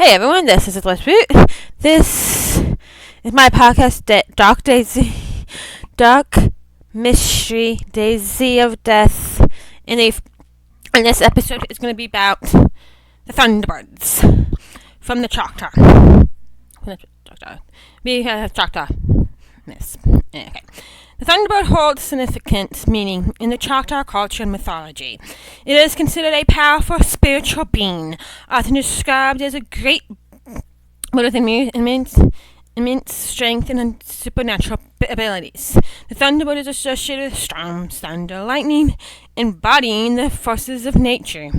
Hey everyone, this is Let's Root. This is my podcast, Dark Mystery, Daisy of Death. And this episode is going to be about the Thunderbirds from the Choctaw. We have Choctaw. Yes. Okay. The Thunderbird holds significant meaning in the Choctaw culture and mythology. It is considered a powerful spiritual being, often described as a great with immense strength and supernatural abilities. The Thunderbird is associated with storms, thunder, lightning, embodying the forces of nature.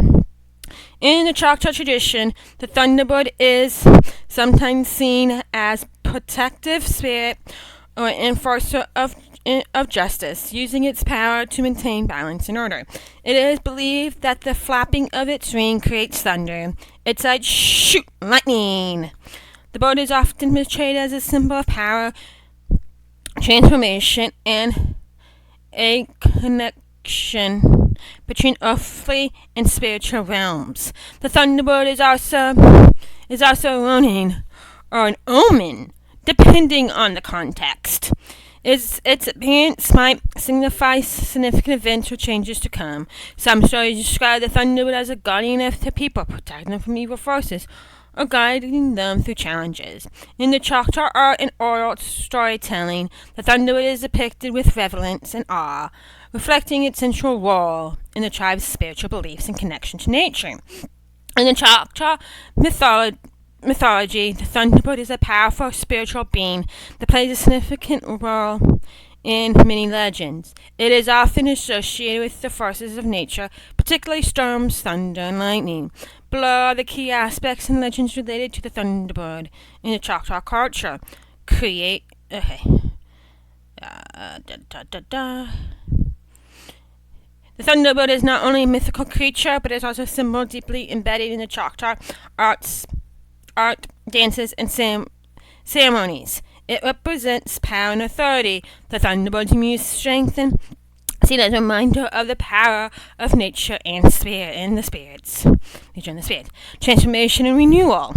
In the Choctaw tradition, the Thunderbird is sometimes seen as protective spirit or enforcer of justice, using its power to maintain balance and order. It is believed that the flapping of its wing creates thunder. Its eyes shoot lightning. The bird is often portrayed as a symbol of power, transformation, and a connection between earthly and spiritual realms. The Thunderbird is also a warning or an omen, depending on the context. Its appearance might signify significant events or changes to come. Some stories describe the Thunderbird as a guardian of the people, protecting them from evil forces, or guiding them through challenges. In the Choctaw art and oral storytelling, the Thunderbird is depicted with reverence and awe, reflecting its central role in the tribe's spiritual beliefs and connection to nature. In the Choctaw mythology, the Thunderbird is a powerful spiritual being that plays a significant role in many legends. It is often associated with the forces of nature, particularly storms, thunder, and lightning. Below are the key aspects and legends related to the Thunderbird in the Choctaw culture. The Thunderbird is not only a mythical creature, but is also a symbol deeply embedded in the Choctaw art, dances, and ceremonies. It represents power and authority. The Thunderbird's used strength and seen as a reminder of the power of nature and the spirits. Nature and the spirit. Transformation and renewal.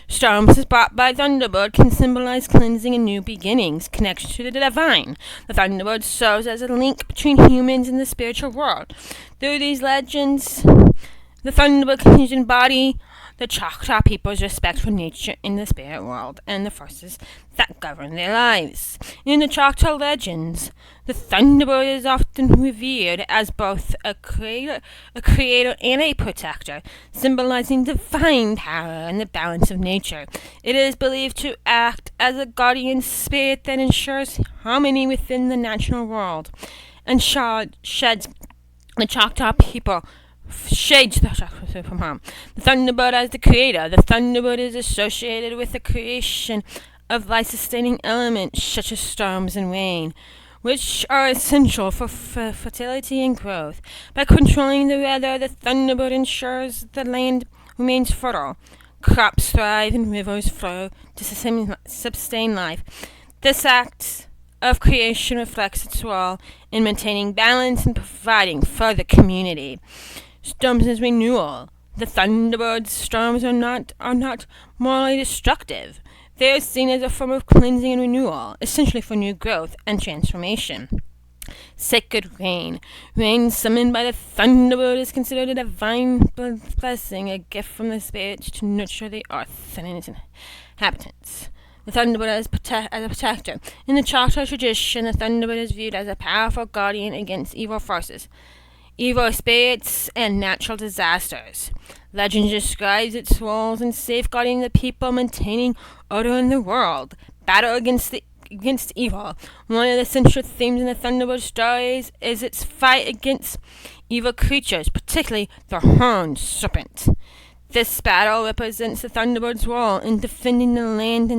Storms brought by Thunderbird can symbolize cleansing and new beginnings, connection to the divine. The Thunderbird serves as a link between humans and the spiritual world. Through these legends, the Thunderbird continues to embody the Choctaw people's respect for nature in the spirit world and the forces that govern their lives. In the Choctaw legends, the Thunderbird is often revered as both a creator and a protector, symbolizing divine power and the balance of nature. It is believed to act as a guardian spirit that ensures harmony within the natural world and shades the Choctaw from harm. The Thunderbird as the creator. The Thunderbird is associated with the creation of life-sustaining elements such as storms and rain, which are essential for fertility and growth. By controlling the weather, the Thunderbird ensures the land remains fertile, crops thrive, and rivers flow to sustain life. This act of creation reflects its role in maintaining balance and providing for the community. Storms is renewal. The Thunderbird's storms are not morally destructive. They are seen as a form of cleansing and renewal, essentially for new growth and transformation. Sacred rain. Rain summoned by the Thunderbird is considered a divine blessing, a gift from the spirits to nurture the earth and its inhabitants. The Thunderbird as a protector. In the Choctaw tradition, the Thunderbird is viewed as a powerful guardian against evil forces, evil spirits, and natural disasters. Legend describes its roles in safeguarding the people, maintaining order in the world, battle against evil. One of the central themes in the Thunderbird stories is its fight against evil creatures, particularly the horned serpent. This battle represents the Thunderbird's role in defending the land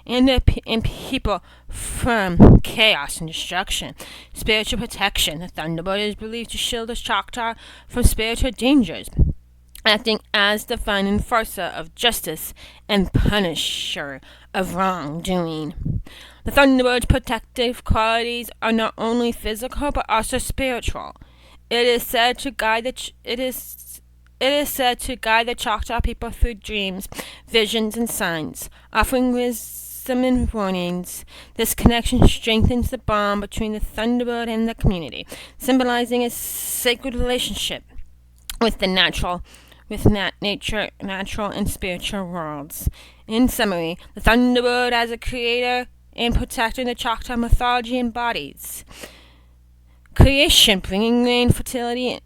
and people from chaos and destruction. Spiritual protection. The Thunderbird is believed to shield the Choctaw from spiritual dangers, acting as the divine enforcer of justice and punisher of wrongdoing. The Thunderbird's protective qualities are not only physical but also spiritual. It is said to guide It is said to guide the Choctaw people through dreams, visions, and signs, offering wisdom and warnings. This connection strengthens the bond between the Thunderbird and the community, symbolizing a sacred relationship with the natural and spiritual worlds. In summary, the Thunderbird as a creator and protector in the Choctaw mythology embodies creation, bringing rain, fertility,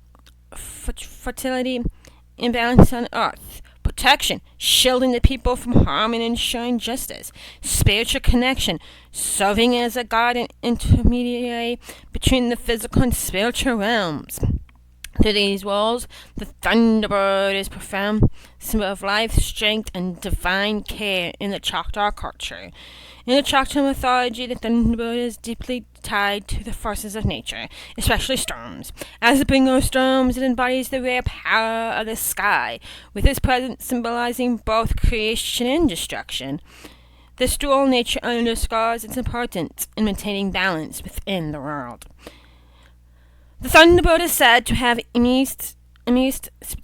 and balance on earth. Protection, shielding the people from harm and ensuring justice. Spiritual connection, serving as a guide and intermediary between the physical and spiritual realms. Through these walls, the Thunderbird is profound symbol of life, strength, and divine care in the Choctaw culture. In the Choctaw mythology, the Thunderbird is deeply tied to the forces of nature, especially storms. As the bringer of storms, it embodies the rare power of the sky, with its presence symbolizing both creation and destruction. This dual nature underscores its importance in maintaining balance within the world. The Thunderbird is said to have immense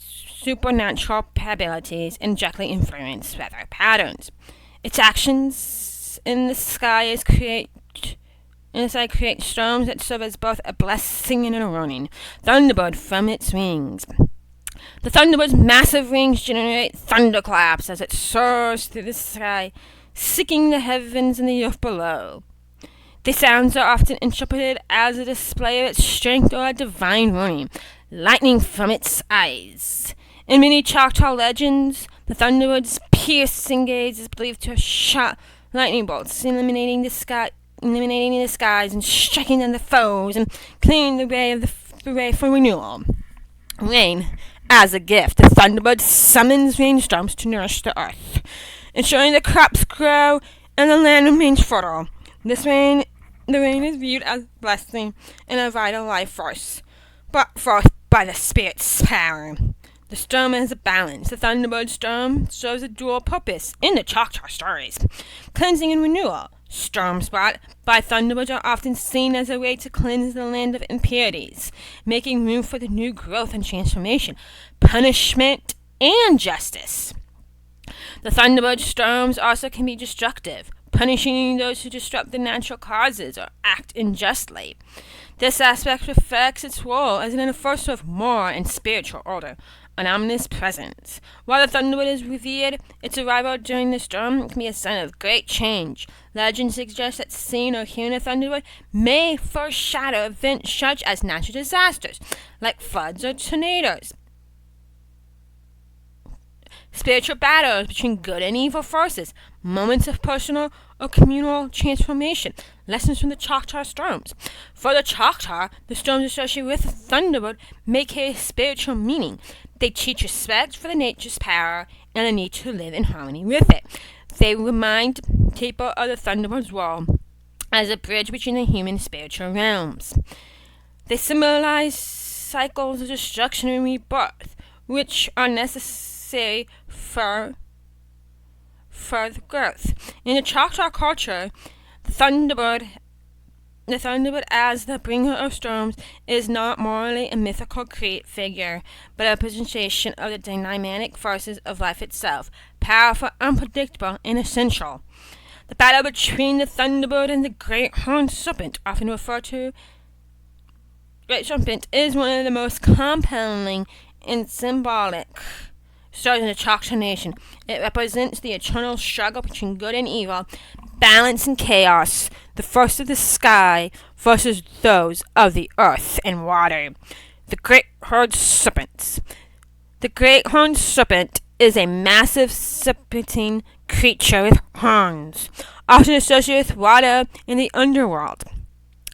supernatural abilities and directly influence weather patterns. Its actions in the sky create storms that serve as both a blessing and a warning. Thunderbird from its wings. The Thunderbird's massive wings generate thunderclaps as it soars through the sky, seeking the heavens and the earth below. These sounds are often interpreted as a display of its strength or a divine warning, lightning from its eyes. In many Choctaw legends, the Thunderbird's piercing gaze is believed to have shot lightning bolts, illuminating the skies and striking down the foes and clearing the way for renewal. Rain, as a gift, the Thunderbird summons rainstorms to nourish the earth, ensuring the crops grow and the land remains fertile. The rain is viewed as a blessing and a vital life force, brought forth by the spirit's power. The storm is a balance. The Thunderbird storm serves a dual purpose in the Choctaw stories: cleansing and renewal. Storms brought by Thunderbirds are often seen as a way to cleanse the land of impurities, making room for the new growth and transformation, punishment, and justice. The Thunderbird storms also can be destructive, punishing those who disrupt the natural causes or act unjustly. This aspect reflects its role as an enforcer of moral and spiritual order, an ominous presence. While the Thunderbird is revered, its arrival during the storm can be a sign of great change. Legend suggests that seeing or hearing a Thunderbird may foreshadow events such as natural disasters, like floods or tornadoes. Spiritual battles between good and evil forces, moments of personal or communal transformation, lessons from the Choctaw storms. For the Choctaw, the storms associated with the Thunderbird may carry spiritual meaning. They teach respect for the nature's power and the need to live in harmony with it. They remind people of the Thunderbird's role as a bridge between the human and spiritual realms. They symbolize cycles of destruction and rebirth, which are necessary for further growth. In the Choctaw culture, the Thunderbird as the bringer of storms is not merely a mythical figure, but a representation of the dynamic forces of life itself, powerful, unpredictable, and essential. The battle between the Thunderbird and the Great Horned Serpent, often referred to Great Serpent, is one of the most compelling and symbolic stories in the Choctaw Nation. It represents the eternal struggle between good and evil, balance and chaos, the force of the sky versus those of the earth and water. The Great Horned Serpent. The Great Horned Serpent is a massive serpentine creature with horns, often associated with water in the underworld.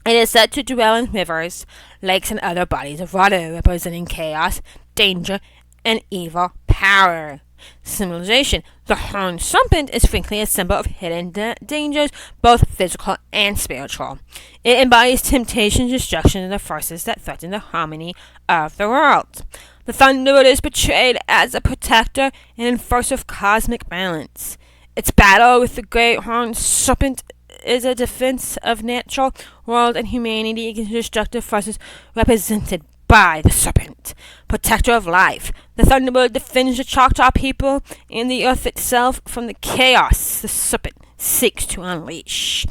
It is said to dwell in rivers, lakes, and other bodies of water, representing chaos, danger, and evil power. Symbolization. The horned serpent is frequently a symbol of hidden dangers, both physical and spiritual. It embodies temptation, destruction, and the forces that threaten the harmony of the world. The Thunderbird is portrayed as a protector and enforcer of cosmic balance. Its battle with the Great Horned Serpent is a defense of natural world and humanity against destructive forces represented by the serpent, protector of life. The Thunderbird defends the Choctaw people and the earth itself from the chaos the serpent seeks to unleash.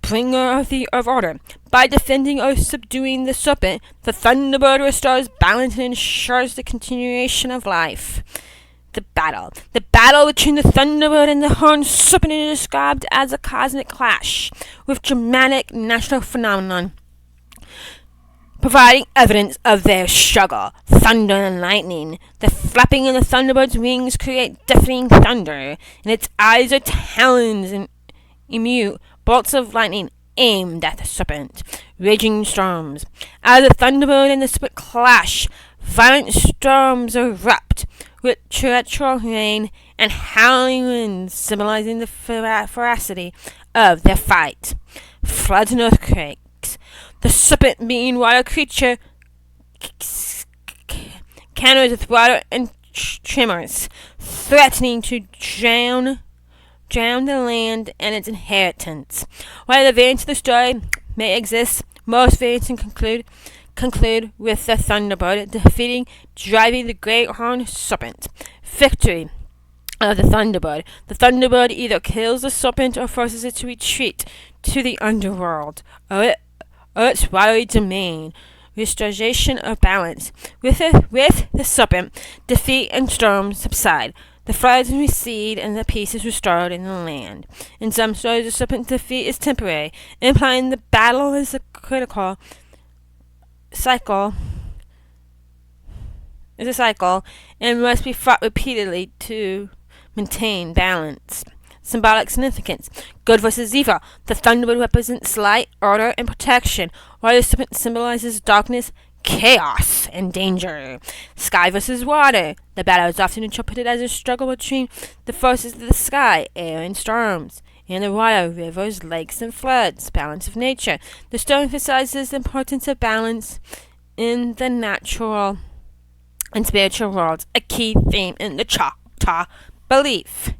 Bringer of order. By defending or subduing the serpent, the Thunderbird restores balance and ensures the continuation of life. The battle. The battle between the Thunderbird and the horned serpent is described as a cosmic clash, with dramatic natural phenomenon providing evidence of their struggle. Thunder and lightning. The flapping of the Thunderbird's wings create deafening thunder, and its eyes are talons and immune bolts of lightning aimed at the serpent. Raging storms. As the Thunderbird and the serpent clash, violent storms erupt, with torrential rain and howling winds symbolizing the ferocity of their fight. Floods and earthquakes. The serpent, being water creature, counters with water and tremors, threatening to drown the land and its inhabitants. While the variants of the story may exist, most variants conclude with the Thunderbird defeating, driving the great horned serpent. Victory of the Thunderbird. The Thunderbird either kills the serpent or forces it to retreat to the underworld or its watery domain. Restoration of balance. With the serpent, defeat and storms subside. The floods recede and the peace is restored in the land. In some stories, the serpent's defeat is temporary, implying the battle is a critical cycle and must be fought repeatedly to maintain balance. Symbolic significance. Good versus evil. The Thunderbird represents light, order, and protection, while the serpent symbolizes darkness, chaos, and danger. Sky versus water. The battle is often interpreted as a struggle between the forces of the sky, air, and storms, and the water, rivers, lakes, and floods. Balance of nature. The story emphasizes the importance of balance in the natural and spiritual worlds, a key theme in the Choctaw belief.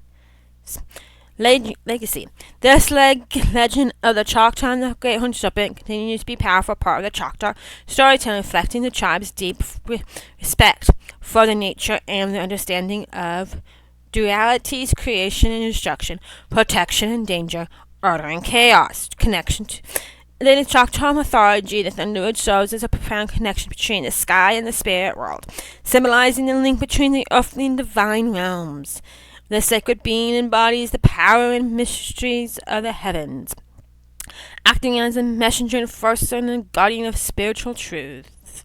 Legacy. This legend of the Choctaw and the Great Horned Serpent continues to be a powerful part of the Choctaw storytelling, reflecting the tribe's deep respect for the nature and the understanding of dualities, creation and destruction, protection and danger, order and chaos. Connection to the Choctaw mythology, the Thunderbird serves as a profound connection between the sky and the spirit world, symbolizing the link between the earthly and divine realms. The sacred being embodies the power and mysteries of the heavens, acting as a messenger, enforcer, and a guardian of spiritual truths.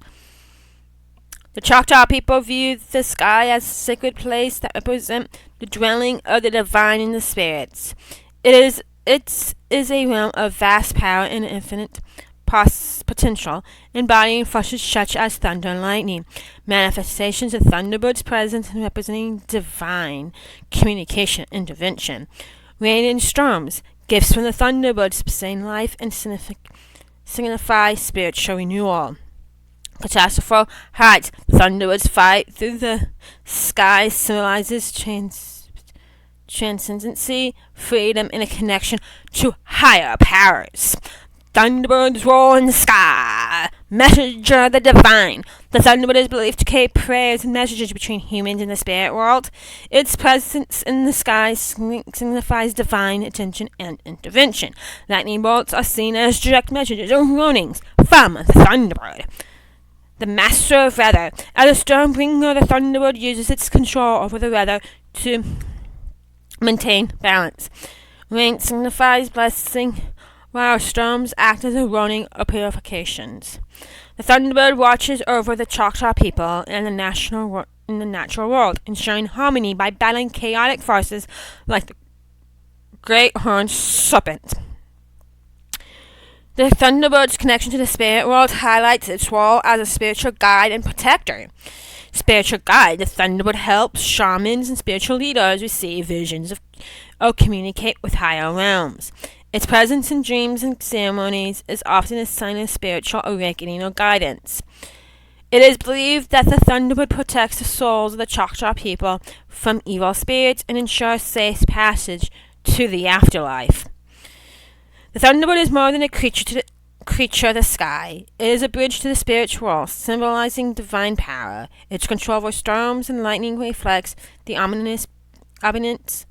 The Choctaw people view the sky as a sacred place that represents the dwelling of the divine and the spirits. It is a realm of vast power and infinite potential, embodying forces such as thunder and lightning, manifestations of Thunderbird's presence and representing divine communication and intervention. Rain and storms, gifts from the Thunderbird sustain life and signify spiritual renewal. Catastrophe heights, the Thunderbird's fight through the sky symbolizes transcendency, freedom, and a connection to higher powers. Thunderbirds roar in the sky, messenger of the divine. The Thunderbird is believed to carry prayers and messages between humans and the spirit world. Its presence in the sky signifies divine attention and intervention. Lightning bolts are seen as direct messages or warnings from the Thunderbird. The master of weather. As a storm bringer, the Thunderbird uses its control over the weather to maintain balance. Rain signifies blessing, while storms act as a warning or purifications. The Thunderbird watches over the Choctaw people and the natural world, ensuring harmony by battling chaotic forces like the Great Horned Serpent. The Thunderbird's connection to the spirit world highlights its role as a spiritual guide and protector. Spiritual guide. The Thunderbird helps shamans and spiritual leaders receive visions or communicate with higher realms. Its presence in dreams and ceremonies is often a sign of spiritual awakening or guidance. It is believed that the Thunderbird protects the souls of the Choctaw people from evil spirits and ensures safe passage to the afterlife. The Thunderbird is more than a creature creature of the sky. It is a bridge to the spiritual world, symbolizing divine power. Its control over storms and lightning reflects the omniscience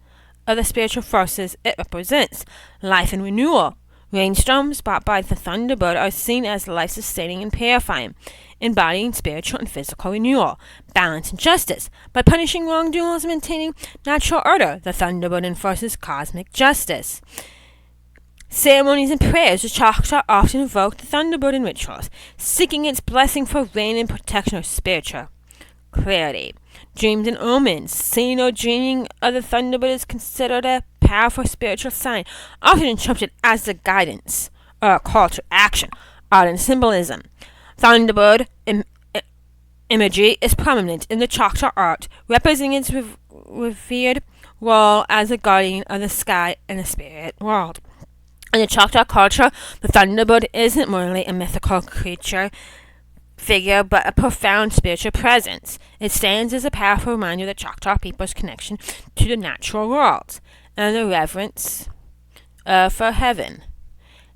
of the spiritual forces it represents. Life and renewal. Rainstorms brought by the Thunderbird are seen as life-sustaining and purifying, embodying spiritual and physical renewal. Balance and justice. By punishing wrongdoers and maintaining natural order, the Thunderbird enforces cosmic justice. Ceremonies and prayers. The Choctaw often invoke the Thunderbird in rituals, seeking its blessing for rain and protection or spiritual clarity. Dreams and omens. Seeing or dreaming of the Thunderbird is considered a powerful spiritual sign, often interpreted as the guidance or a call to action. Art and symbolism. Thunderbird imagery is prominent in the Choctaw art, representing its revered role as a guardian of the sky and the spirit world. In the Choctaw culture, the Thunderbird isn't merely a mythical creature figure, but a profound spiritual presence. It stands as a powerful reminder of the Choctaw people's connection to the natural world and their reverence for heaven,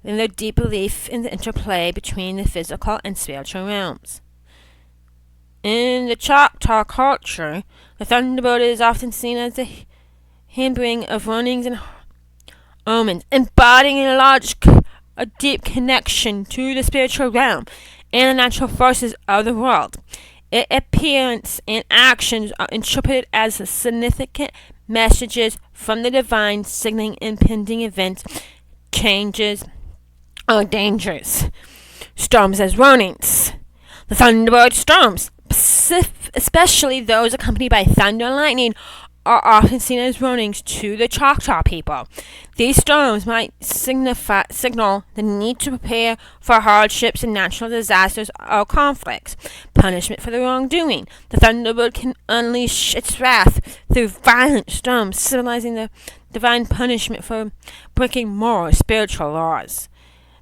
and their deep belief in the interplay between the physical and spiritual realms. In the Choctaw culture, the Thunderbird is often seen as the handbring of warnings and omens, embodying a deep connection to the spiritual realm and the natural forces of the world. Its appearance and actions are interpreted as significant messages from the divine, signaling impending events, changes, or dangers. Storms as warnings. The Thunderbird storms, especially those accompanied by thunder and lightning, are often seen as warnings to the Choctaw people. These storms might signal the need to prepare for hardships and natural disasters or conflicts, punishment for the wrongdoing. The Thunderbird can unleash its wrath through violent storms, symbolizing the divine punishment for breaking moral or spiritual laws.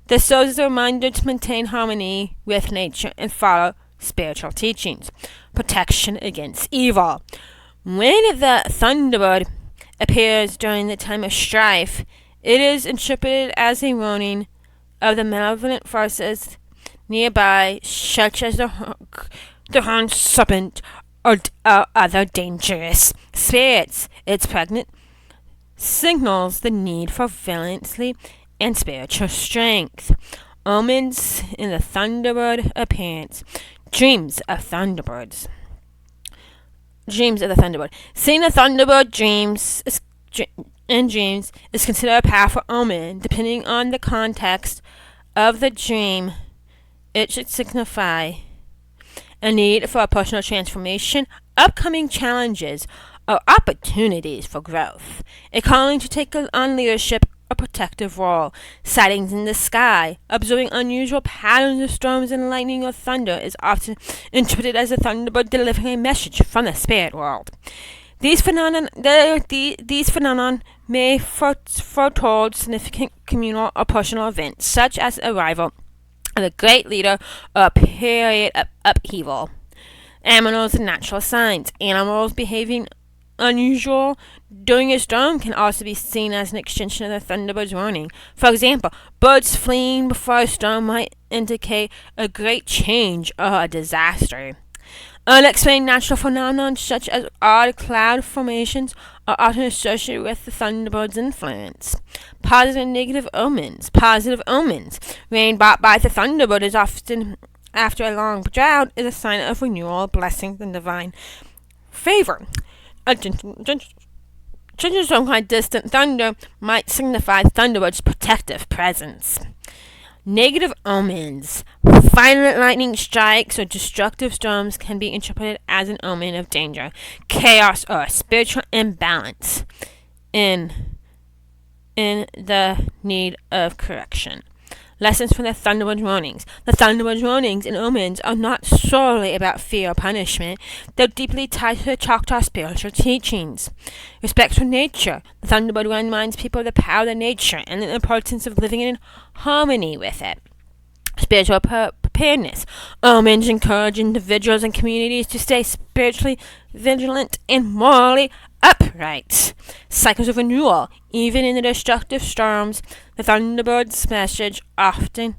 This serves as a reminder to maintain harmony with nature and follow spiritual teachings. Protection against evil. When the Thunderbird appears during the time of strife, it is interpreted as a warning of the malevolent forces nearby, such as the horned serpent or other dangerous spirits. Its pregnant signals the need for vigilance and spiritual strength. Omens in the Thunderbird appearance. Dreams of Thunderbirds. Dreams of the Thunderbird. Seeing the Thunderbird dreams is considered a powerful omen. Depending on the context of the dream, it should signify a need for a personal transformation, upcoming challenges, or opportunities for growth. A calling to take on leadership or protective role. Sightings in the sky. Observing unusual patterns of storms and lightning or thunder is often interpreted as a Thunderbird delivering a message from the spirit world. These phenomenon may foretold significant communal or personal events, such as the arrival of a great leader or a period of upheaval. Animals and natural signs. Animals behaving unusual during a storm can also be seen as an extension of the Thunderbird's warning. For example, birds fleeing before a storm might indicate a great change or a disaster. Unexplained natural phenomena such as odd cloud formations are often associated with the Thunderbird's influence. Positive and negative omens. Positive omens. Rain brought by the Thunderbird is often, after a long drought, is a sign of renewal, blessings, and divine favor. A thunderstorm like distant thunder might signify Thunderbird's protective presence. Negative omens. Violent lightning strikes or destructive storms can be interpreted as an omen of danger, chaos, or a spiritual imbalance in the need of correction. Lessons from the Thunderbird's warnings. The Thunderbird's warnings and omens are not solely about fear or punishment. They're deeply tied to the Choctaw spiritual teachings. Respect for nature. The Thunderbird reminds people of the power of nature and the importance of living in harmony with it. Spiritual preparedness. Omens encourage individuals and communities to stay spiritually vigilant and morally upright. Cycles of renewal. Even in the destructive storms, the Thunderbird's message often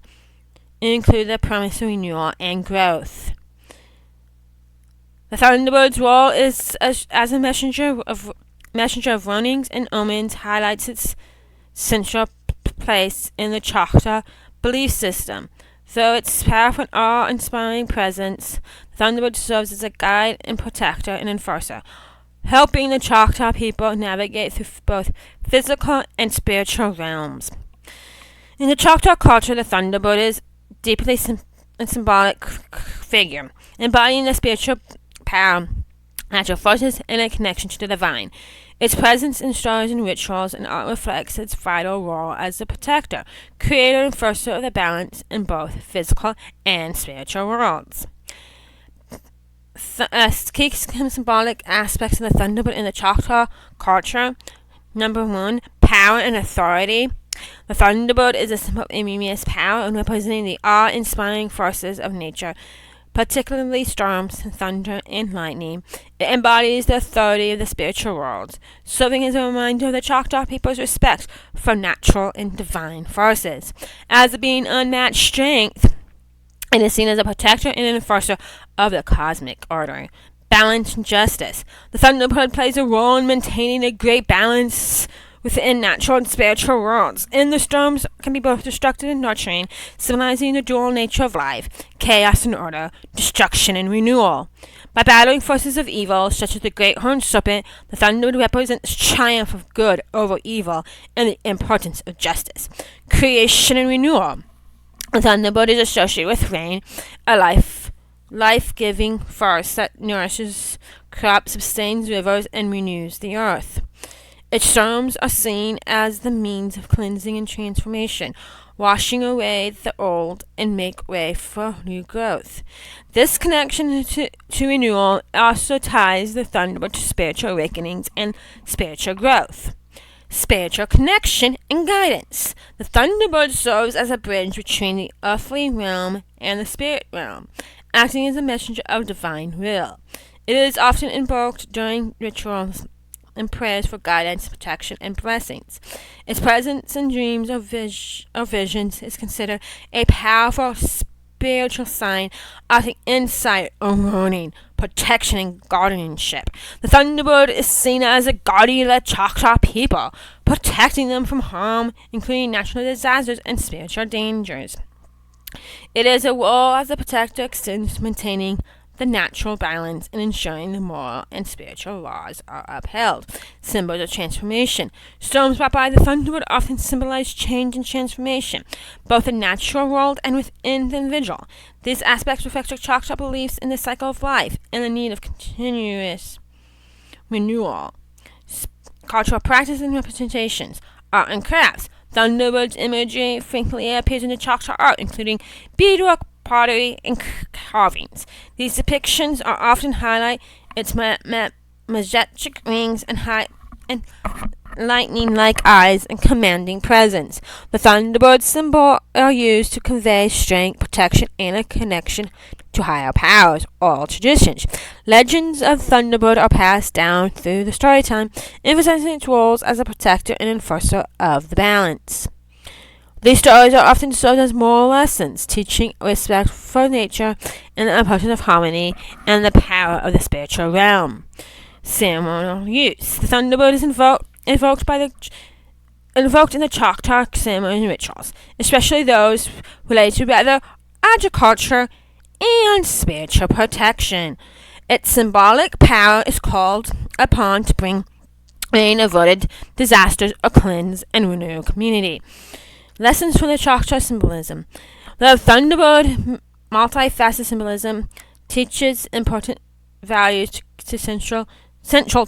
include the promise of renewal and growth. The Thunderbird's role is as a messenger of warnings and omens highlights its central place in the Choctaw belief system. Though its powerful and awe-inspiring presence, the Thunderbird serves as a guide and protector and enforcer, helping the Choctaw people navigate through both physical and spiritual realms. In the Choctaw culture, the Thunderbird is deeply symbolic figure, embodying the spiritual power, natural forces, and a connection to the divine. Its presence in stories and rituals and art reflects its vital role as the protector, creator, and enforcer of the balance in both physical and spiritual worlds. Key symbolic aspects of the Thunderbird in the Choctaw culture. Number 1, power and authority. The Thunderbird is a symbol of immense power and representing the awe-inspiring forces of nature, particularly storms, thunder, and lightning. It embodies the authority of the spiritual world, serving as a reminder of the Choctaw people's respect for natural and divine forces. As being unmatched strength, it is seen as a protector and an enforcer of the cosmic order. Balance and justice. The Thunderbird plays a role in maintaining a great balance within natural and spiritual worlds, and the storms can be both destructive and nurturing, symbolizing the dual nature of life, chaos and order, destruction and renewal. By battling forces of evil, such as the great horned serpent, the Thunderbird represents triumph of good over evil and the importance of justice. Creation and renewal. The Thunderbird is associated with rain, a life-giving force that nourishes crops, sustains rivers, and renews the earth. Its storms are seen as the means of cleansing and transformation, washing away the old and make way for new growth. This connection to renewal also ties the Thunderbird to spiritual awakenings and spiritual growth. Spiritual connection and guidance. The Thunderbird serves as a bridge between the earthly realm and the spirit realm, acting as a messenger of divine will. It is often invoked during rituals and prayers for guidance, protection, and blessings. Its presence in dreams or visions is considered a powerful spiritual sign offering insight or warning, protection, and guardianship. The Thunderbird is seen as a guardian of the Choctaw people, protecting them from harm, including natural disasters and spiritual dangers. It is a role as a protector extends to maintaining the natural balance and ensuring the moral and spiritual laws are upheld. Symbols of transformation. Storms brought by the Thunderbird often symbolize change and transformation, both in the natural world and within the individual. These aspects reflect the Choctaw beliefs in the cycle of life and the need of continuous renewal. Cultural practices and representations. Art and crafts. Thunderbird's imagery frequently appears in the Choctaw art, including beadwork, pottery, and carvings. These depictions are often highlight its majestic wings and lightning-like eyes and commanding presence. The Thunderbird symbol are used to convey strength, protection, and a connection to higher powers, oral traditions. Legends of Thunderbird are passed down through the storytime, emphasizing its roles as a protector and enforcer of the balance. These stories are often served as moral lessons, teaching respect for nature and the importance of harmony and the power of the spiritual realm. Ceremonial use. The Thunderbird is invoked in the Choctaw ceremonies and rituals, especially those related to weather, agriculture, and spiritual protection. Its symbolic power is called upon to bring rain, avoid disasters, or cleanse and renew community. Lessons from the Choctaw symbolism. The Thunderbird multifaceted symbolism teaches important values central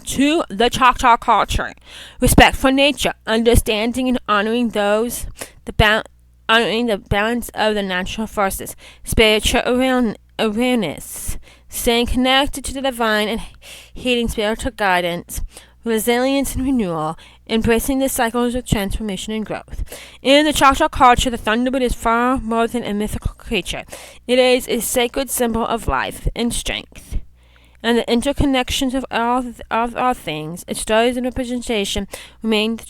to the Choctaw culture: respect for nature, understanding and honoring the balance of the natural forces, spiritual awareness, staying connected to the divine and heeding spiritual guidance, resilience and renewal, embracing the cycles of transformation and growth. In the Choctaw culture, the Thunderbird is far more than a mythical creature. It is a sacred symbol of life and strength, and the interconnections of all things. Its stories and representation remain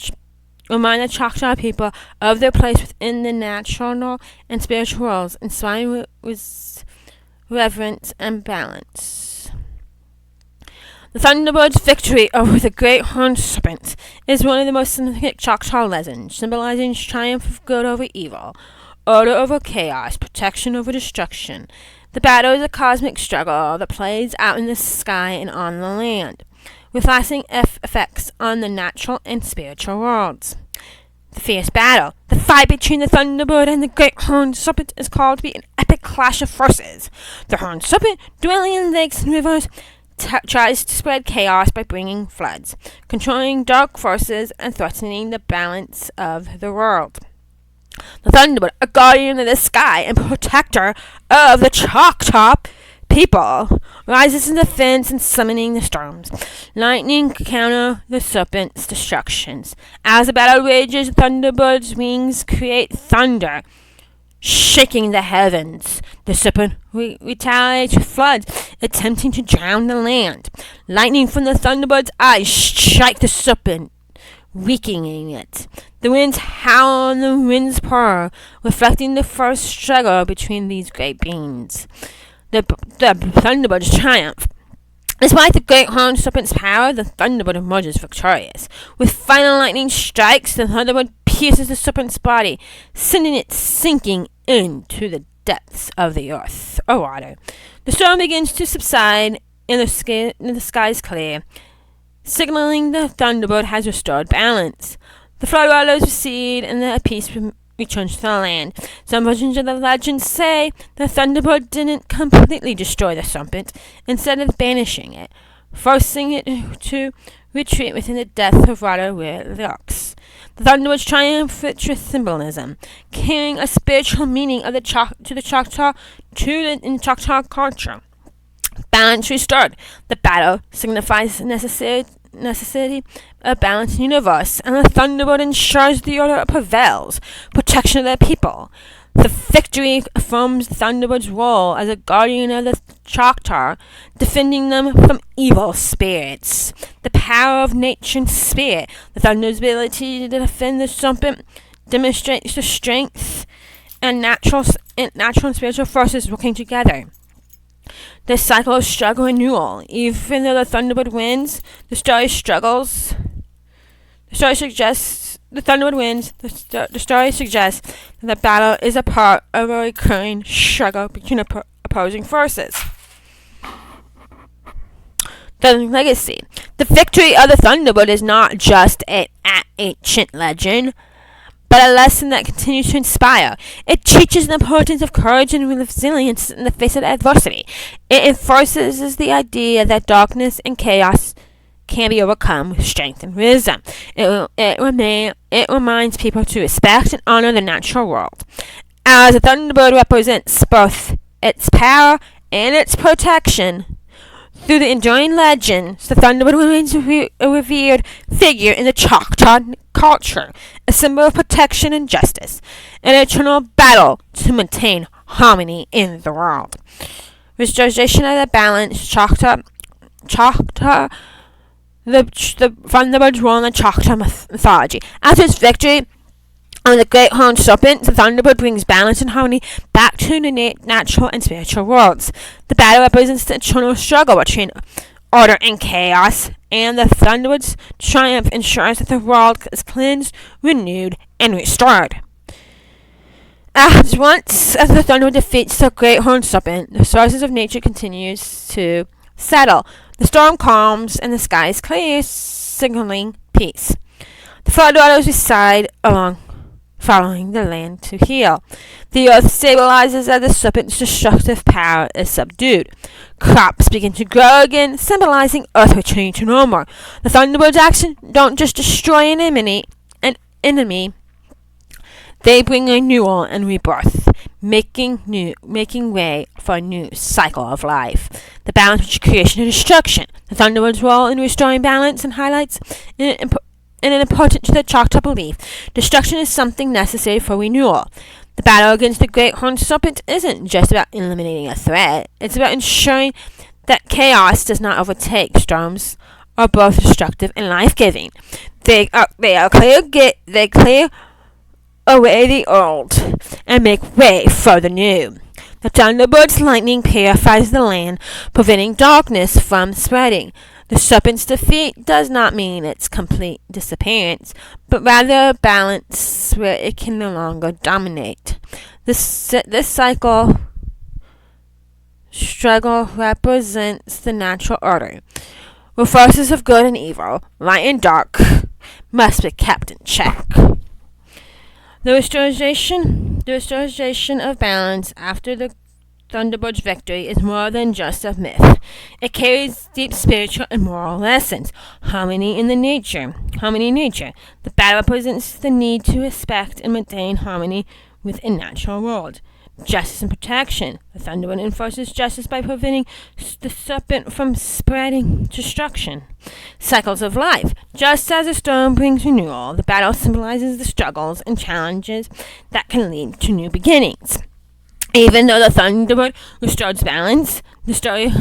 remind the Choctaw people of their place within the natural and spiritual worlds, inspiring with reverence and balance. The Thunderbird's victory over the Great Horned Serpent is one of the most significant Choctaw legends, symbolizing triumph of good over evil, order over chaos, protection over destruction. The battle is a cosmic struggle that plays out in the sky and on the land, with lasting effects on the natural and spiritual worlds. The fierce battle, the fight between the Thunderbird and the Great Horned Serpent, is called to be an epic clash of forces. The Horned Serpent, dwelling in lakes and rivers, tries to spread chaos by bringing floods, controlling dark forces, and threatening the balance of the world. The Thunderbird, a guardian of the sky and protector of the Choctaw people, rises in defense and summoning the storms. Lightning counter the serpent's destructions. As the battle rages, the Thunderbird's wings create thunder, shaking the heavens. The serpent retaliates with floods, attempting to drown the land. Lightning from the Thunderbird's eyes strike the serpent, weakening it. The winds howl and the winds purr, reflecting the first struggle between these great beings. The Thunderbird's triumph. Despite the Great Horned Serpent's power, the Thunderbird emerges victorious. With final lightning strikes, the Thunderbird pierces the serpent's body, sending it sinking into the depths of the earth or water. The storm begins to subside, and the sky is clear, signaling the Thunderbird has restored balance. The floodwaters recede, and the peace returns to the land. Some versions of the legend say the Thunderbird didn't completely destroy the serpent, instead of banishing it, forcing it to retreat within the depth of water where it lurks. The Thunderbird's triumph rich with symbolism, carrying a spiritual meaning of the Choctaw in Choctaw culture. Balance restored. The battle signifies necessity of balanced universe, and the Thunderbird ensures the order prevails, protection of their people. The victory affirms the Thunderbird's role as a guardian of the Choctaw, defending them from evil spirits. The power of nature and spirit. The Thunderbird's ability to defend the serpent demonstrates the strength and natural and spiritual forces working together. The cycle of struggle and renewal. Even though the Thunderbird wins, the story suggests that the battle is a part of a recurring struggle between opposing forces. The legacy. The victory of the Thunderbird is not just an ancient legend, but a lesson that continues to inspire. It teaches the importance of courage and resilience in the face of adversity. It enforces the idea that darkness and chaos can be overcome with strength and wisdom. It reminds people to respect and honor the natural world, as the Thunderbird represents both its power and its protection. Through the enduring legends, the Thunderbird remains a revered figure in the Choctaw culture, a symbol of protection and justice, an eternal battle to maintain harmony in the world. Restoration of the balance. Choctaw, the Thunderbird's role in the Choctaw mythology. After its victory on the Great Horned Serpent, the Thunderbird brings balance and harmony back to the natural and spiritual worlds. The battle represents the eternal struggle between order and chaos, and the Thunderbird's triumph ensures that the world is cleansed, renewed, and restored. Once the Thunderbird defeats the Great Horned Serpent, the sources of nature continues to settle. The storm calms, and the sky is clear, signaling peace. The floodwaters recede following the land to heal. The earth stabilizes as the serpent's destructive power is subdued. Crops begin to grow again, symbolizing earth returning to normal. The Thunderbird's actions don't just destroy an enemy, they bring renewal and rebirth, making way for a new cycle of life. The balance between creation and destruction. The Thunderbird's role in restoring balance and highlights an important to the Choctaw belief. Destruction is something necessary for renewal. The battle against the Great Horned Serpent isn't just about eliminating a threat. It's about ensuring that chaos does not overtake. Storms are both destructive and life-giving. They clear away the old and make way for the new. The thunderbird's lightning purifies the land, preventing darkness from spreading. The serpent's defeat does not mean its complete disappearance, but rather a balance where it can no longer dominate. This cycle struggle represents the natural order, where forces of good and evil, light and dark, must be kept in check. The restoration of balance after the Thunderbird's victory is more than just a myth. It carries deep spiritual and moral lessons. Harmony in nature. The battle represents the need to respect and maintain harmony with a natural world. Justice and protection. The Thunderbird enforces justice by preventing the serpent from spreading destruction. Cycles of life. Just as a storm brings renewal, the battle symbolizes the struggles and challenges that can lead to new beginnings. Even though the Thunderbird restores balance, the story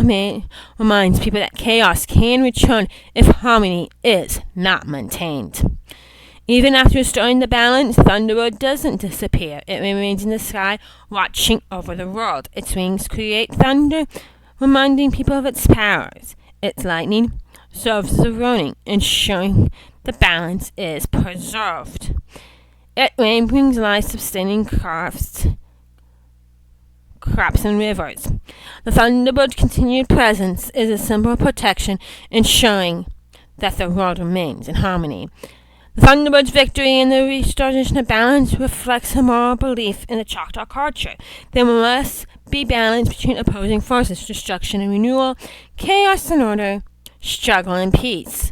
reminds people that chaos can return if harmony is not maintained. Even after restoring the balance, Thunderbird doesn't disappear. It remains in the sky, watching over the world. Its wings create thunder, reminding people of its powers. Its lightning serves as a warning, ensuring the balance is preserved. Its rain brings life, sustaining crops and rivers. The Thunderbird's continued presence is a symbol of protection, ensuring that the world remains in harmony. The Thunderbird's victory in the restoration of balance reflects a moral belief in the Choctaw culture. There must be balance between opposing forces, destruction and renewal, chaos and order, struggle and peace.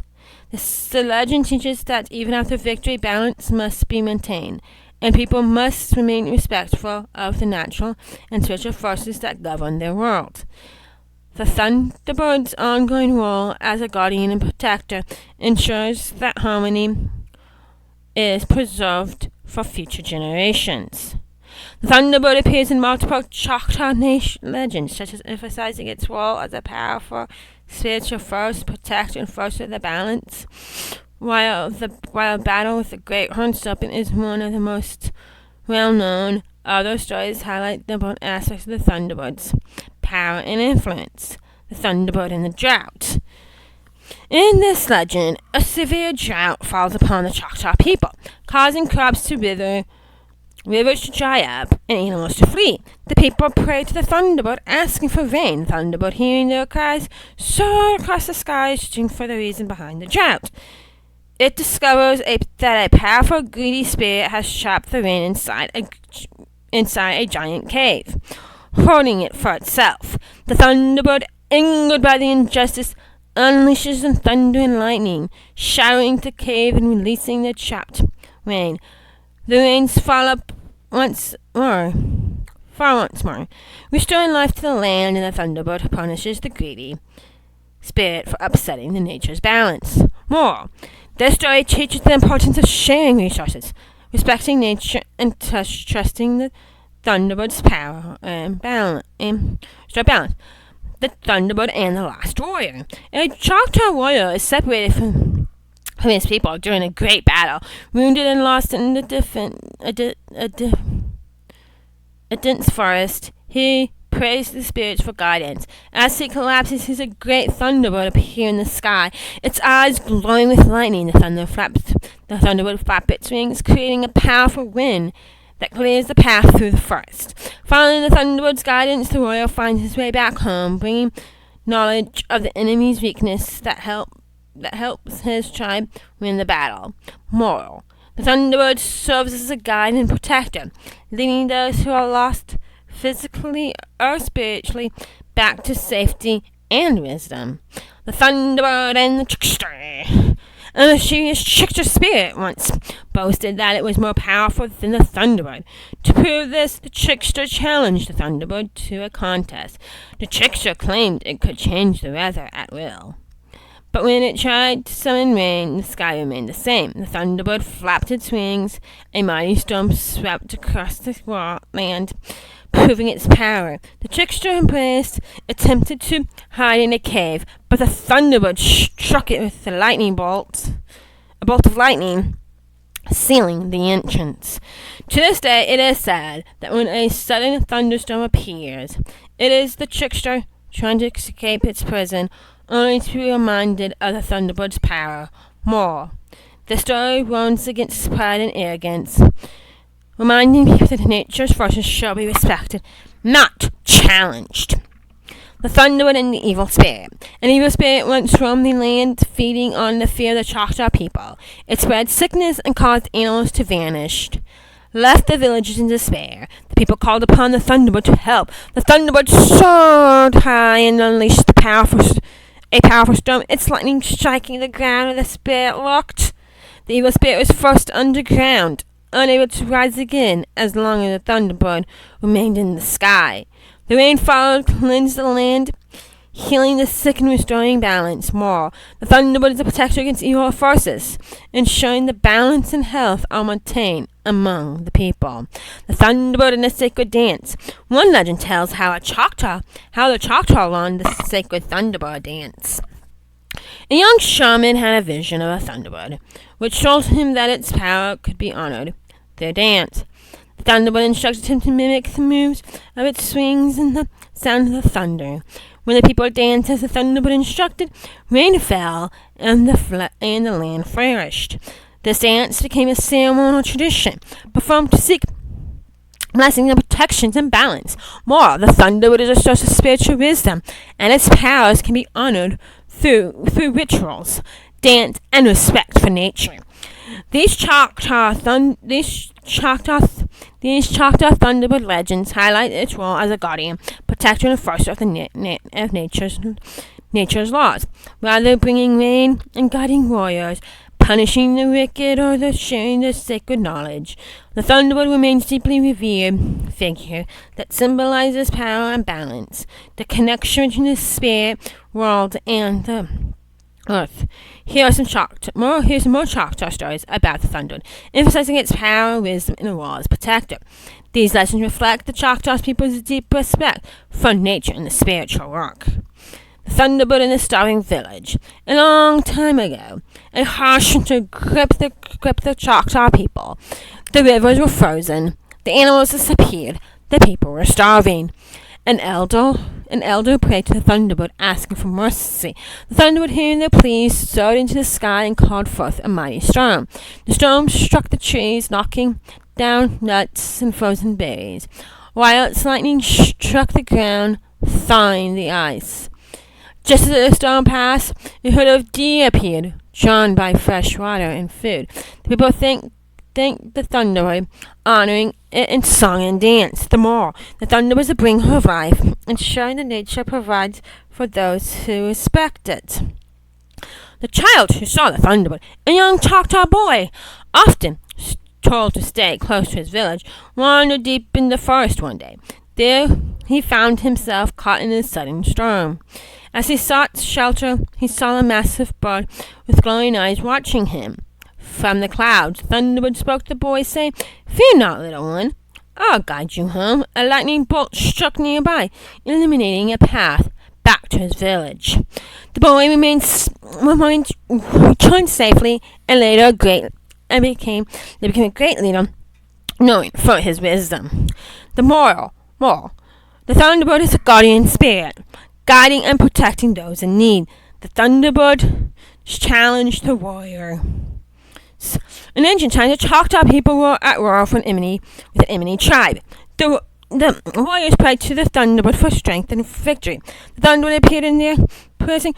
The legend teaches that even after victory, balance must be maintained, and people must remain respectful of the natural and spiritual forces that govern their world. The Thunderbird's ongoing role as a guardian and protector ensures that harmony is preserved for future generations. The Thunderbird appears in multiple Choctaw legends, such as emphasizing its role as a powerful spiritual force, protector and enforcer of the balance. While battle with the great horned serpent is one of the most well-known, other stories highlight the important aspects of the Thunderbird's power and influence. The Thunderbird and the drought. In this legend, a severe drought falls upon the Choctaw people, causing crops to wither, rivers to dry up, and animals to flee. The people pray to the Thunderbird, asking for rain. The Thunderbird, hearing their cries, soared across the sky, searching for the reason behind the drought. It discovers that a powerful, greedy spirit has trapped the rain inside a giant cave, hoarding it for itself. The Thunderbird, angered by the injustice, unleashes the thunder and lightning, showering the cave and releasing the trapped rain. The rains fall once more, restoring life to the land, and the Thunderbird punishes the greedy spirit for upsetting the nature's balance. Moral: this story teaches the importance of sharing resources, respecting nature, and trusting the Thunderbird's power and balance. The Thunderbird and the Last Warrior. A Choctaw warrior is separated from his people during a great battle, wounded and lost in the dense forest. He prays the spirits for guidance. As he collapses, sees a great Thunderbird appear in the sky, its eyes glowing with lightning. The Thunderbird flaps its wings, creating a powerful wind that clears the path through the forest. Following the Thunderbird's guidance, the warrior finds his way back home, bringing knowledge of the enemy's weakness that helps his tribe win the battle. Moral: the Thunderbird serves as a guide and protector, leading those who are lost physically or spiritually back to safety and wisdom. The Thunderbird and the Trickster. A mysterious trickster spirit once boasted that it was more powerful than the Thunderbird. To prove this, the trickster challenged the Thunderbird to a contest. The trickster claimed it could change the weather at will. But when it tried to summon rain, the sky remained the same. The Thunderbird flapped its wings. A mighty storm swept across the land, proving its power. The trickster embraced, attempted to hide in a cave, but the Thunderbird struck it with a bolt of lightning, sealing the entrance. To this day, it is said that when a sudden thunderstorm appears, it is the trickster trying to escape its prison, only to be reminded of the Thunderbird's power. More, the story warns against pride and arrogance, reminding people that nature's forces shall be respected, not challenged. The Thunderbird and the Evil Spirit. An evil spirit once roamed the land, feeding on the fear of the Choctaw people. It spread sickness and caused animals to vanish. Left the villagers in despair. The people called upon the Thunderbird to help. The Thunderbird soared high and unleashed a powerful storm, its lightning striking the ground where the spirit looked. The evil spirit was forced underground, unable to rise again as long as the Thunderbird remained in the sky. The rain followed, cleansed the land, healing the sick and restoring balance. More, the Thunderbird is a protector against evil forces, ensuring the balance and health are maintained among the people. The Thunderbird and the Sacred Dance. One legend tells how the Choctaw learned the sacred Thunderbird dance. A young shaman had a vision of a Thunderbird, which told him that its power could be honored. Their dance. The Thunderbird instructed him to mimic the moves of its swings and the sound of the thunder. When the people danced as the Thunderbird instructed, rain fell and the land flourished. This dance became a ceremonial tradition, performed to seek blessings and protections and balance. More, the Thunderbird is a source of spiritual wisdom, and its powers can be honored through rituals, dance, and respect for nature. These Choctaw Thunderbird legends highlight its role as a guardian, protector, and enforcer of nature's laws, rather bringing rain and guiding warriors, punishing the wicked, or sharing the sacred knowledge. The Thunderbird remains deeply revered figure that symbolizes power and balance, the connection between the spirit world and the Earth. Here's some more Choctaw stories about the Thunderbird, emphasizing its power, wisdom, and the role as protector. These lessons reflect the Choctaw people's deep respect for nature and the spiritual work. The Thunderbird in the Starving Village. A long time ago, a harsh winter gripped the Choctaw people. The rivers were frozen, the animals disappeared, the people were starving. An elder prayed to the Thunderbird, asking for mercy. The Thunderbird, hearing their pleas, soared into the sky and called forth a mighty storm. The storm struck the trees, knocking down nuts and frozen berries, while its lightning struck the ground, thawing the ice. Just as the storm passed, a herd of deer appeared, drawn by fresh water and food. The people thanked the Thunderbird, honoring it in song and dance. The moral: the Thunderbird is a bringer of life, ensuring that nature provides for those who respect it. The child who saw the Thunderbird, a young Choctaw boy, often told to stay close to his village, wandered deep in the forest one day. There he found himself caught in a sudden storm. As he sought shelter, he saw a massive bird with glowing eyes watching him. From the clouds, Thunderbird spoke to the boy, saying, "Fear not, little one. I'll guide you home." A lightning bolt struck nearby, illuminating a path back to his village. The boy returned safely, and became a great leader, known for his wisdom. The moral: the Thunderbird is a guardian spirit, guiding and protecting those in need. The Thunderbird challenged the warrior. In ancient times, the Choctaw people were at war with the Imini tribe. The warriors prayed to the Thunderbird for strength and victory. The Thunderbird appeared in their prison.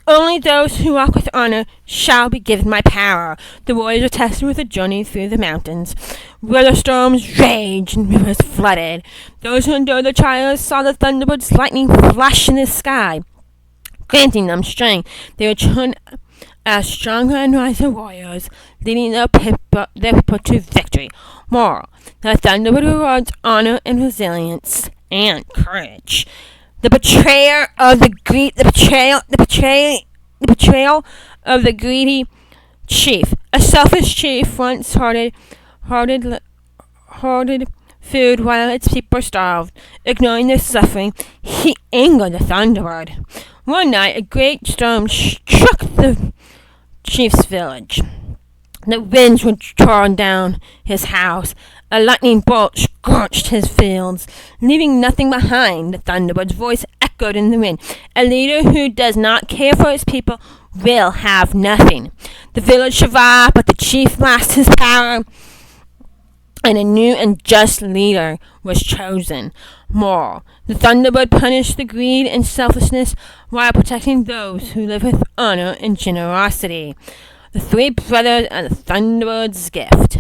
"Only those who walk with honor shall be given my power." The warriors were tested with a journey through the mountains, where the storms raged and rivers flooded. Those who endured the trials saw the Thunderbird's lightning flash in the sky, granting them strength. They returned as stronger and wiser warriors, leading their people to victory. Moral: the Thunderbird rewards honor and resilience and courage. The betrayal of the greedy chief. A selfish chief once hoarded food while its people starved. Ignoring their suffering, he angered the Thunderbird. One night, a great storm struck the chief's village. The winds would torn down his house. A lightning bolt scorched his fields, leaving nothing behind. The Thunderbird's voice echoed in the wind. A leader who does not care for his people will have nothing. The village survived, but the chief lost his power, and a new and just leader was chosen. Moral: the Thunderbird punished the greed and selfishness while protecting those who live with honor and generosity. The Three Brothers and the Thunderbird's Gift.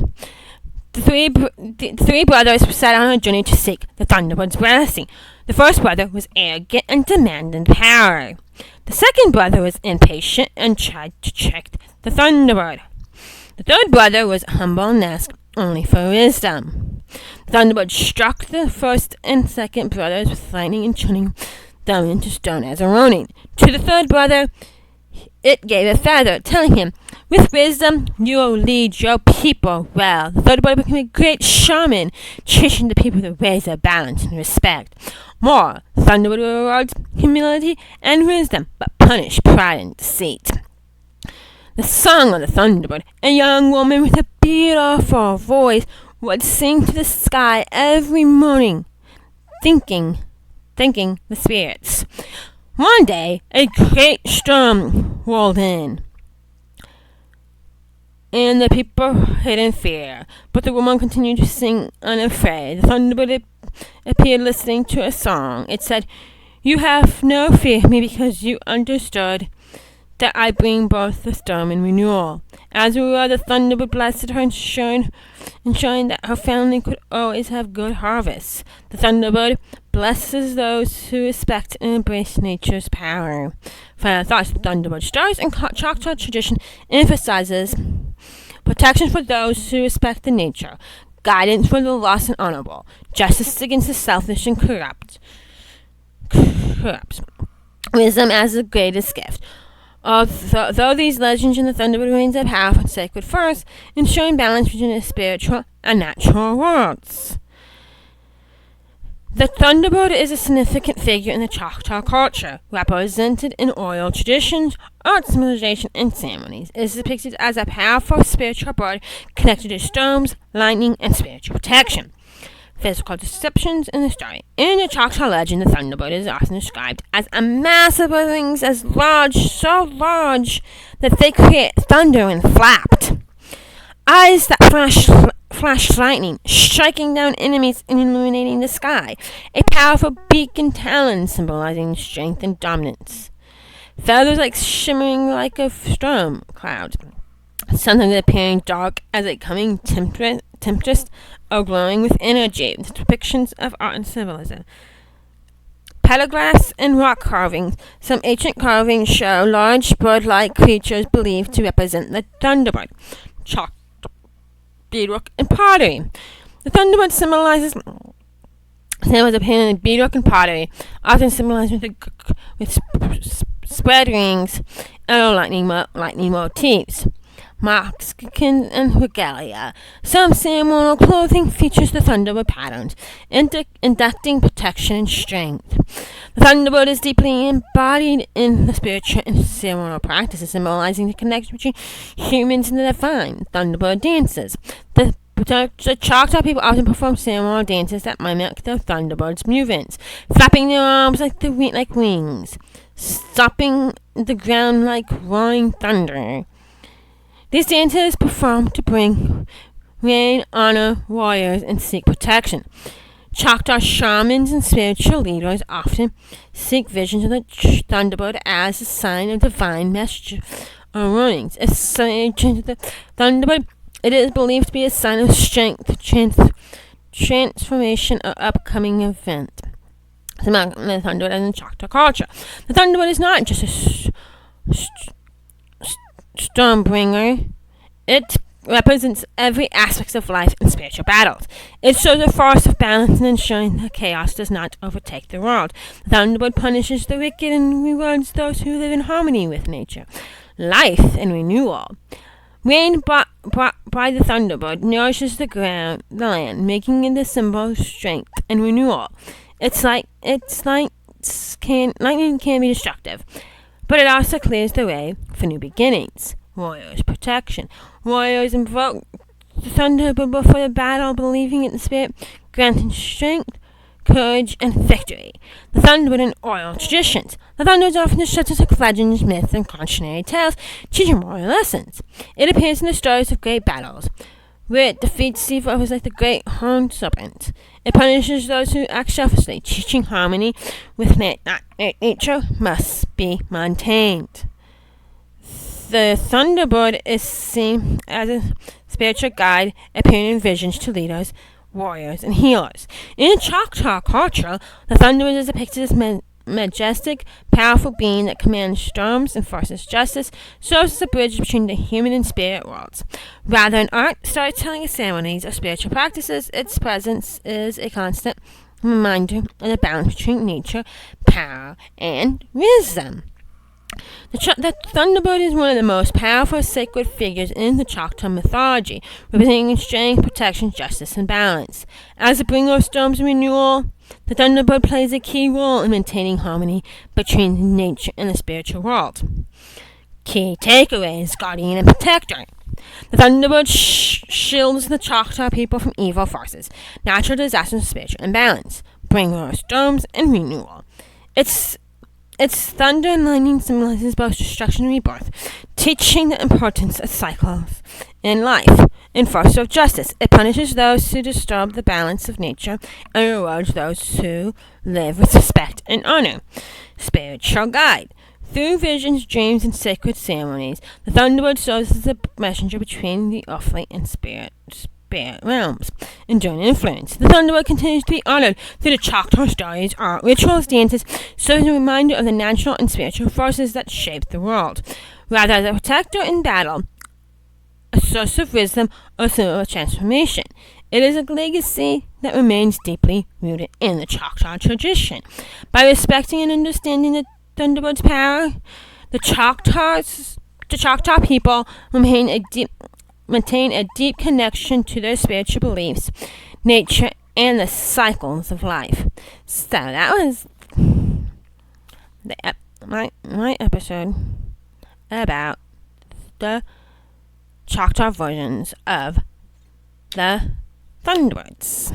The three brothers set on a journey to seek the Thunderbird's blessing. The first brother was arrogant and demanded power. The second brother was impatient and tried to trick the Thunderbird. The third brother was humble and asked only for wisdom. The Thunderbird struck the first and second brothers with lightning and turning them into stone as a warning. To the third brother, it gave a feather, telling him, "With wisdom, you will lead your people well." The third brother became a great shaman, teaching the people to raise their balance and respect. More: the Thunderbird rewards humility and wisdom, but punish pride and deceit. The song of the Thunderbird. A young woman with a beautiful voice would sing to the sky every morning, thanking the spirits. One day, a great storm rolled in, and the people hid in fear. But the woman continued to sing unafraid. The Thunderbird appeared listening to a song. It said, "You have no fear of me because you understood that I bring both the storm and renewal." As a reward, the Thunderbird blessed her, ensuring that her family could always have good harvests. The Thunderbird blesses those who respect and embrace nature's power. Final thoughts: the Thunderbird stars and Choctaw tradition emphasizes protection for those who respect the nature, guidance for the lost and honorable, justice against the selfish and corrupt, wisdom as the greatest gift. Though these legends in the Thunderbird remains a powerful and sacred force, ensuring balance between the spiritual and natural worlds. The Thunderbird is a significant figure in the Choctaw culture, represented in oral traditions, art, civilization, and ceremonies. It is depicted as a powerful spiritual bird connected to storms, lightning, and spiritual protection. Physical descriptions in the story. In the Choctaw legend, the Thunderbird is often described as a mass of wings so large that they create thunder when flapped. Eyes that flash lightning, striking down enemies and illuminating the sky. A powerful beak and talons symbolizing strength and dominance. Feathers shimmering like a storm cloud, sometimes appearing dark as a coming tempest or glowing with energy. The depictions of art and symbolism. Petroglyphs and rock carvings. Some ancient carvings show large bird-like creatures believed to represent the Thunderbird. Chalk, beadwork, and pottery. The Thunderbird symbolizes appearing in beadwork and pottery, often symbolized with spread rings and lightning motifs. Moccasins and regalia. Some ceremonial clothing features the Thunderbird patterns, inducting protection and strength. The Thunderbird is deeply embodied in the spiritual and ceremonial practices, symbolizing the connection between humans and the divine. Thunderbird dances. The Choctaw people often perform ceremonial dances that mimic the Thunderbird's movements, flapping their arms like wings, stomping the ground like roaring thunder. These dances performed to bring rain, honor warriors, and seek protection. Choctaw shamans and spiritual leaders often seek visions of the Thunderbird as a sign of divine message or warnings. A sign of the Thunderbird, it is believed to be a sign of strength, transformation, or upcoming event. The Thunderbird and the Choctaw culture. The Thunderbird is not just a Stormbringer. It represents every aspect of life and spiritual battles. It shows a force of balance and ensuring that chaos does not overtake the world. The Thunderbird punishes the wicked and rewards those who live in harmony with nature, life, and renewal. Rain brought by the thunderbird nourishes the land, making it a symbol of strength and renewal. Lightning can be destructive, but it also clears the way for new beginnings. Warriors protection. Warriors invoke the thunderbird before the battle, believing in the spirit, granting strength, courage, and victory. The Thunderbird in oral traditions. The Thunderbird is often described like legends, myths, and cautionary tales, teaching moral lessons. It appears in the stories of great battles, where it defeats sea foes like the great horned serpent. It punishes those who act selfishly, teaching harmony with nature must be maintained. The Thunderbird is seen as a spiritual guide, appearing in visions to leaders, warriors, and healers. In Choctaw culture, the Thunderbird is depicted as majestic, powerful being that commands storms, enforces justice, serves as a bridge between the human and spirit worlds. Rather than art, storytelling, and ceremonies, or spiritual practices, its presence is a constant reminder of the balance between nature, power, and wisdom. The Thunderbird is one of the most powerful sacred figures in the Choctaw mythology, representing strength, protection, justice, and balance. As a bringer of storms and renewal, the Thunderbird plays a key role in maintaining harmony between nature and the spiritual world. Key takeaways: guardian and protector. The Thunderbird shields the Choctaw people from evil forces, natural disasters, spiritual imbalance, bringer of storms, and renewal. Its thunder and lightning symbolizes both destruction and rebirth, teaching the importance of cycles in life. Enforcer of justice, it punishes those who disturb the balance of nature and rewards those who live with respect and honor. Spiritual guide. Through visions, dreams, and sacred ceremonies, the Thunderbird serves as a messenger between the earthly and spirit realms. Enduring influence. The Thunderbird continues to be honored through the Choctaw stories, art, rituals, dances, serving as a reminder of the natural and spiritual forces that shape the world. Rather as a protector in battle, a source of wisdom, or symbol of transformation. It is a legacy that remains deeply rooted in the Choctaw tradition. By respecting and understanding the Thunderbird's power, the Choctaw people maintain a deep connection to their spiritual beliefs, nature, and the cycles of life. So that was my episode about the Choctaw versions of the Thunderbirds.